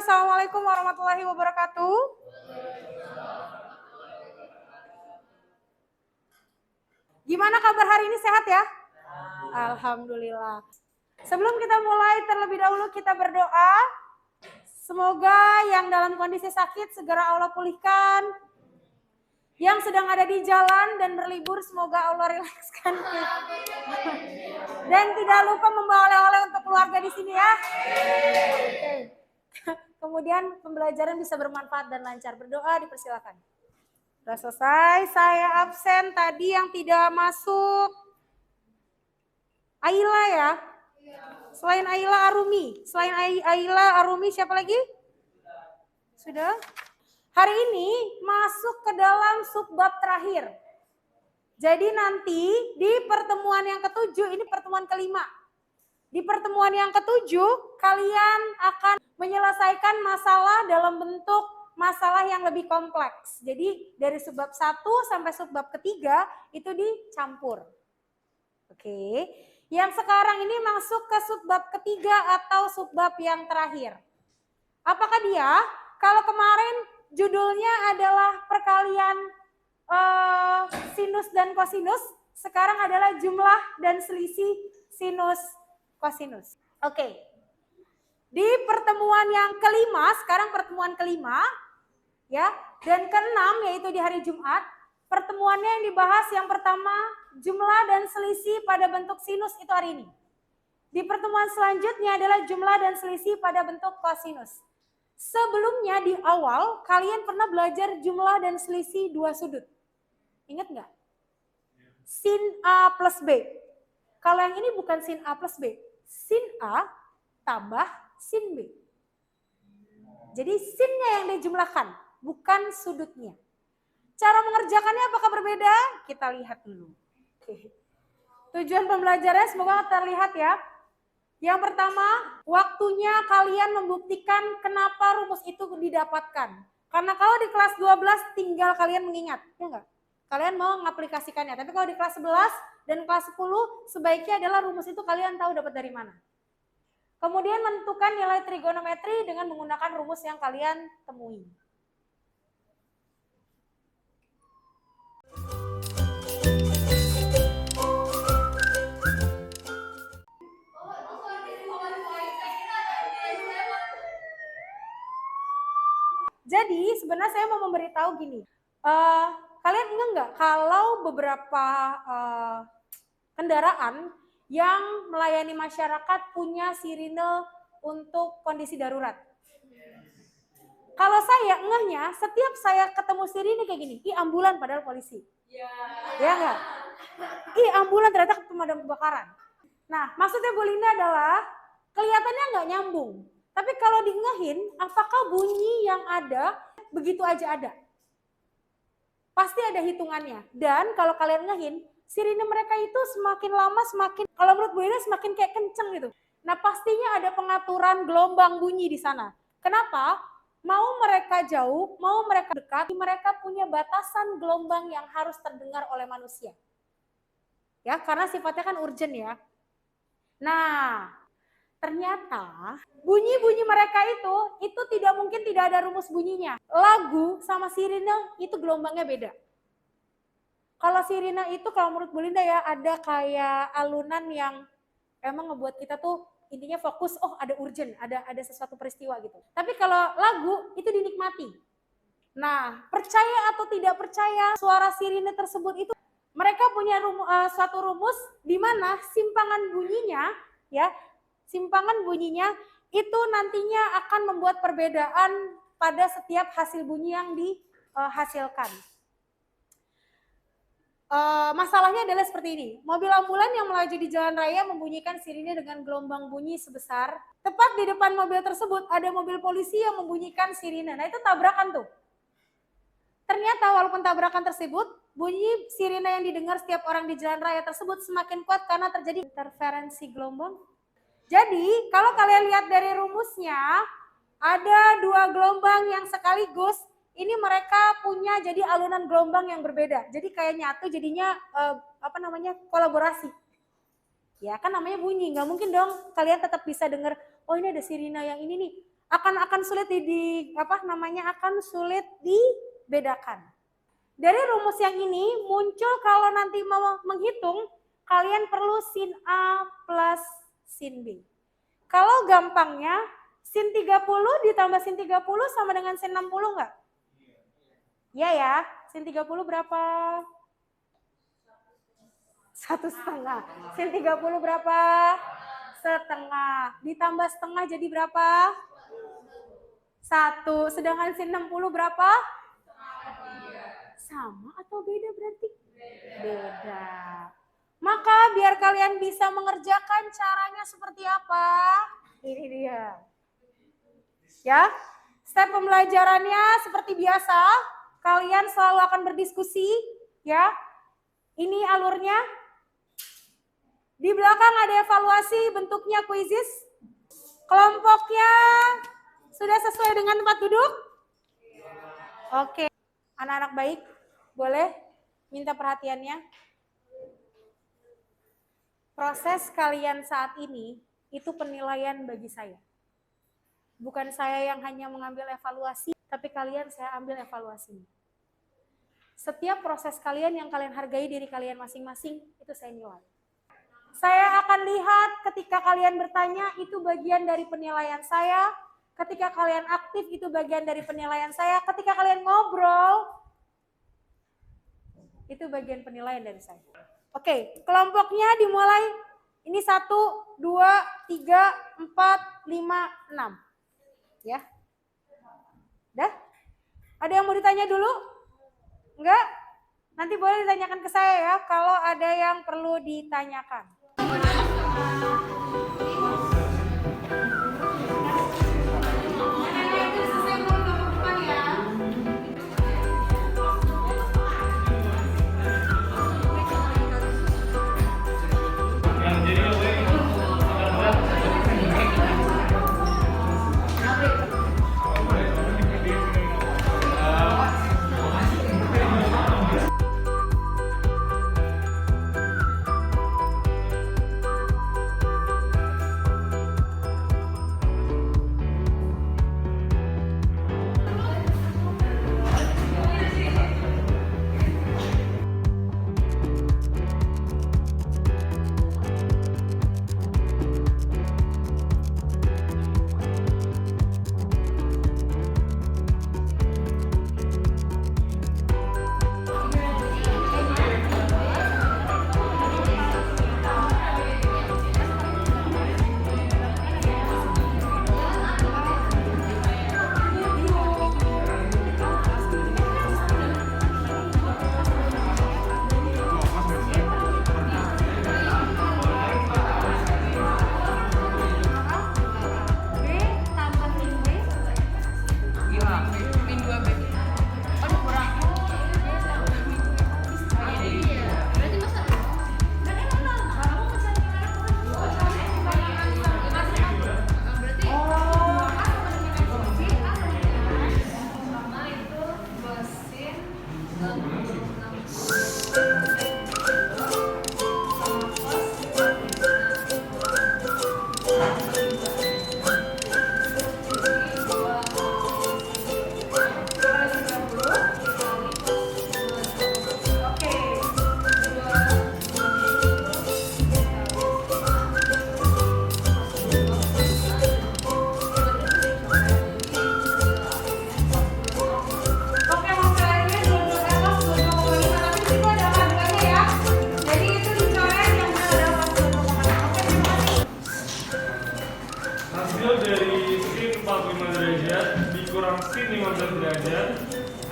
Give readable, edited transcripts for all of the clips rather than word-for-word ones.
Assalamualaikum warahmatullahi wabarakatuh. Gimana kabar hari ini, sehat ya? Alhamdulillah. Sebelum kita mulai, terlebih dahulu kita berdoa. Semoga yang dalam kondisi sakit segera Allah pulihkan. Yang sedang ada di jalan dan berlibur, semoga Allah rilekskan. Dan tidak lupa membawa oleh-oleh untuk keluarga di sini ya. Kemudian pembelajaran bisa bermanfaat dan lancar. Berdoa dipersilakan. Sudah selesai, saya absen tadi yang tidak masuk. Aila ya? Selain Aila Arumi. Selain Aila Arumi siapa lagi? Sudah? Hari ini masuk ke dalam subbab terakhir. Jadi nanti di pertemuan yang ketujuh, ini pertemuan kelima. Di pertemuan yang ketujuh, kalian akan menyelesaikan masalah dalam bentuk masalah yang lebih kompleks. Jadi dari subbab 1 sampai subbab ketiga itu dicampur. Oke. Yang sekarang ini masuk ke subbab ketiga atau subbab yang terakhir. Apakah dia? Kalau kemarin judulnya adalah perkalian sinus dan kosinus, sekarang adalah jumlah dan selisih sinus kosinus. Oke. Di pertemuan yang kelima, sekarang pertemuan kelima, ya, dan keenam yaitu di hari Jumat, pertemuannya yang dibahas yang pertama jumlah dan selisih pada bentuk sinus itu hari ini. Di pertemuan selanjutnya adalah jumlah dan selisih pada bentuk kosinus. Sebelumnya di awal kalian pernah belajar jumlah dan selisih dua sudut. Ingat nggak? Sin A plus B. Kalau yang ini bukan sin A plus B. Sin A tambah sin B. Jadi sinnya yang dijumlahkan, bukan sudutnya. Cara mengerjakannya apakah berbeda? Kita lihat dulu. Oke. Tujuan pembelajarannya semoga terlihat ya. Yang pertama, waktunya kalian membuktikan kenapa rumus itu didapatkan. Karena kalau di kelas 12 tinggal kalian mengingat, ya enggak? Kalian mau mengaplikasikannya. Tapi kalau di kelas 11 dan kelas 10 sebaiknya adalah rumus itu kalian tahu dapat dari mana. Kemudian menentukan nilai trigonometri dengan menggunakan rumus yang kalian temui. Jadi sebenarnya saya mau memberitahu gini, kalian ingat nggak kalau beberapa kendaraan yang melayani masyarakat punya sirine untuk kondisi darurat? Kalau saya ngehnya, setiap saya ketemu sirine kayak gini, ih ambulan padahal polisi. Ya nggak? Ih ambulan ternyata pemadam kebakaran. Nah maksudnya Bu Linda adalah kelihatannya nggak nyambung. Tapi kalau diengehin, apakah bunyi yang ada begitu aja ada? Pasti ada hitungannya. Dan kalau kalian ngehin, sirine mereka itu semakin lama semakin, kalau menurut Bu Linda semakin kayak kenceng gitu. Nah pastinya ada pengaturan gelombang bunyi di sana. Kenapa? Mau mereka jauh, mau mereka dekat, mereka punya batasan gelombang yang harus terdengar oleh manusia. Ya, karena sifatnya kan urgent ya. Nah, ternyata bunyi-bunyi mereka itu tidak mungkin tidak ada rumus bunyinya. Lagu sama sirine itu gelombangnya beda. Kalau sirine itu kalau menurut Bu Linda ya ada kayak alunan yang emang ngebuat kita tuh intinya fokus, oh ada urgent, ada sesuatu peristiwa gitu. Tapi kalau lagu itu dinikmati. Nah, percaya atau tidak percaya suara sirine tersebut itu mereka punya suatu rumus di mana simpangan bunyinya ya simpangan bunyinya itu nantinya akan membuat perbedaan pada setiap hasil bunyi yang dihasilkan. Masalahnya adalah seperti ini, mobil ambulan yang melaju di jalan raya membunyikan sirine dengan gelombang bunyi sebesar, tepat di depan mobil tersebut ada mobil polisi yang membunyikan sirine, nah itu tabrakan tuh. Ternyata walaupun tabrakan tersebut, bunyi sirine yang didengar setiap orang di jalan raya tersebut semakin kuat karena terjadi interferensi gelombang. Jadi kalau kalian lihat dari rumusnya, ada dua gelombang yang sekaligus, ini mereka punya jadi alunan gelombang yang berbeda. Jadi kayak nyatu jadinya kolaborasi. Ya kan namanya bunyi, nggak mungkin dong kalian tetap bisa dengar, oh ini ada sirine yang ini nih, akan sulit akan sulit dibedakan. Dari rumus yang ini muncul kalau nanti mau menghitung, kalian perlu sin A plus sin B. Kalau gampangnya, sin 30 ditambah sin 30 sama dengan sin 60 enggak? Iya ya, sin 30 berapa? 1,5. Sin 30 berapa? Setengah. Ditambah setengah jadi berapa? 1. Sedangkan sin 60 berapa? Sama atau beda berarti? Beda. Maka biar kalian bisa mengerjakan caranya seperti apa? Ini dia. Ya, step pembelajarannya seperti biasa. Kalian selalu akan berdiskusi, ya. Ini alurnya. Di belakang ada evaluasi, bentuknya kuisis. Kelompoknya sudah sesuai dengan tempat duduk? Oke. Anak-anak baik, boleh minta perhatiannya? Proses kalian saat ini itu penilaian bagi saya. Bukan saya yang hanya mengambil evaluasi, tapi kalian saya ambil evaluasinya. Setiap proses kalian yang kalian hargai diri kalian masing-masing, itu saya nilai. Saya akan lihat ketika kalian bertanya, itu bagian dari penilaian saya. Ketika kalian aktif, itu bagian dari penilaian saya. Ketika kalian ngobrol, itu bagian penilaian dari saya. Oke, kelompoknya dimulai. Ini 1, 2, 3, 4, 5, 6. Ya. Dah? Ada yang mau ditanya dulu? Enggak? Nanti boleh ditanyakan ke saya ya, kalau ada yang perlu ditanyakan.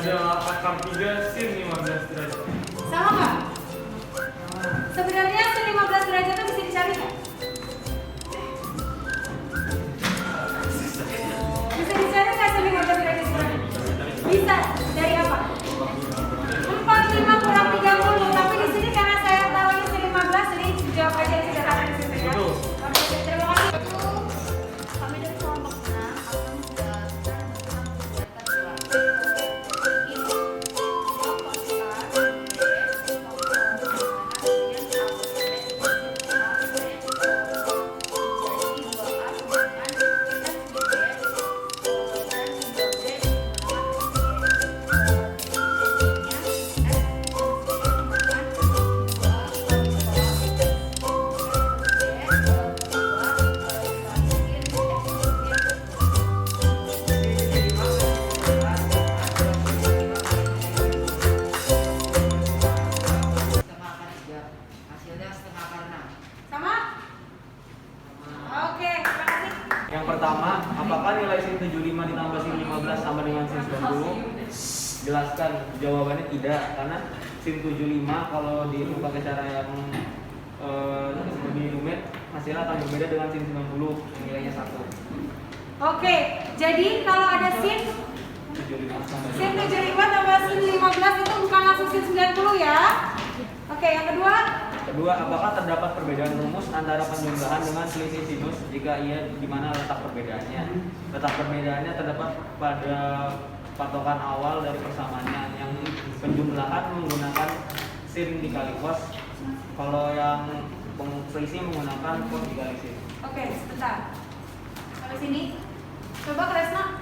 adalah akar 3 sin 15 derajat. Sama nggak? Sebenarnya sin 15 derajat itu bisa dicari nggak? Bisa dicari nggak sin 15 derajat? Bisa. Dari apa? 45 kurang 30. Tapi di sini karena saya tahunya sin 15, jadi jawab aja yang sederhana di sini ya. Oke, terima kasih. Kami dari kelompok 6 akan menjelaskan tentang kelompok 2. Hasilnya setengah karena. Sama? Oke, terima kasih. Yang pertama, apakah nilai sin 75 ditambah sin 15 sama dengan sin 90? Jelaskan. Jawabannya tidak, karena sin 75 kalau dihitung pakai cara yang lebih rumit, hasilnya akan berbeda dengan sin 90 yang nilainya 1. Oke, jadi kalau ada sin 75 sama sin 75 tambah sin 15 itu bukan langsung sin 90 ya. Oke, yang kedua, Kedua, apakah terdapat perbedaan rumus antara penjumlahan dengan selisih sinus? Jika iya, di mana letak perbedaannya? Letak perbedaannya terdapat pada patokan awal dari persamaannya, yang penjumlahan menggunakan sin dikali cos, kalau yang selisih menggunakan cos dikali sin. oke, sebentar. Sampai sini. Coba Kresna